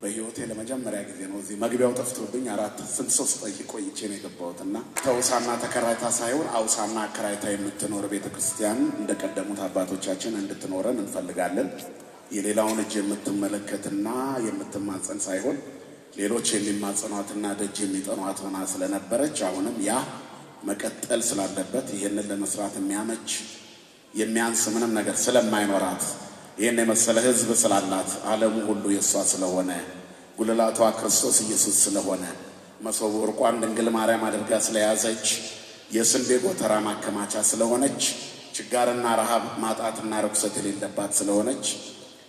በህይወቴ ለመጀመሪያ ጊዜ ነው እዚህ መግቢያው ጠፍቶብኝ አራት ስንት ሶስት ቆይቼ ነው የገባሁትና ተውሳና ተከራይታ ሳይሆን አውሳና አከራይታ የምትኖር ቤተክርስቲያን እንደቀደሙት አባቶቻችን እንድትኖረን እንፈልጋለን። የሌላውን እጅ የምትመለከትና የምትማጸን ሳይሆን ሌሎች የሚማጸኗትና ደጅ የሚጠኗት ሆና ስለነበረች አሁንም ያ መቀጠል ስላለበት ይሄንን ለመስራት የሚያመች የሚያንስ ምንም ነገር ስለማይኖራት ይሄን የመሰለ ህዝብ ስላላት ዓለሙ ሁሉ የሷ ስለሆነ ጉልላቷ ክርስቶስ ኢየሱስ ስለሆነ መሶበ ወርቋን ድንግል ማርያም አድርጋ ስለያዘች የስንዴ ጎተራ ማከማቻ ስለሆነች ችጋርና ረሃብ ማጣትና ርኩሰት የሌለባት ስለሆነች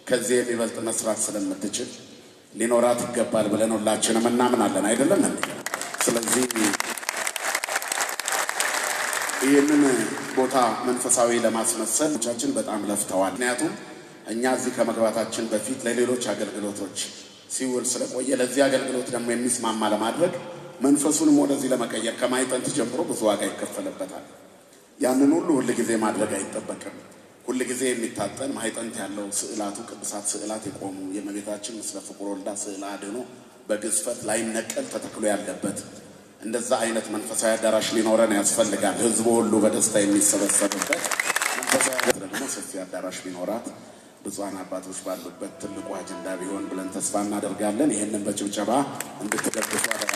ከዚህ የሚበልጥ መስራት ስለምትችል ሊኖራት ይገባል ብለን ሁላችንም እናምናለን አይደለም እንዴ? ስለዚህ ይሄንን ቦታ መንፈሳዊ ለማስመሰል ብቻችን በጣም ለፍተዋል። ምክንያቱም እኛ እዚህ ከመግባታችን በፊት ለሌሎች አገልግሎቶች ሲውል ስለቆየ ለዚህ አገልግሎት ደግሞ የሚስማማ ለማድረግ መንፈሱንም ወደዚህ ለመቀየር ከማይጠንት ጀምሮ ብዙ ዋጋ ይከፈልበታል። ያንን ሁሉ ሁሉ ጊዜ ማድረግ አይጠበቅም። ሁሉ ጊዜ የሚታጠን ማይጠንት ያለው ስዕላቱ ቅዱሳት ስዕላት የቆሙ የእመቤታችን ምስለ ፍቁር ወልዳ ስዕል አድኖ በግዝፈት ላይ ነቀል ተተክሎ ያለበት እንደዛ አይነት መንፈሳዊ አዳራሽ ሊኖረን ያስፈልጋል። ህዝቡ ሁሉ በደስታ የሚሰበሰብበት መንፈሳዊ ደግሞ ሰፊ አዳራሽ ቢኖራት ብዙሃን አባቶች ባሉበት ትልቁ አጀንዳ ቢሆን ብለን ተስፋ እናደርጋለን። ይሄንን በጭብጨባ እንድትደግፉ አደራ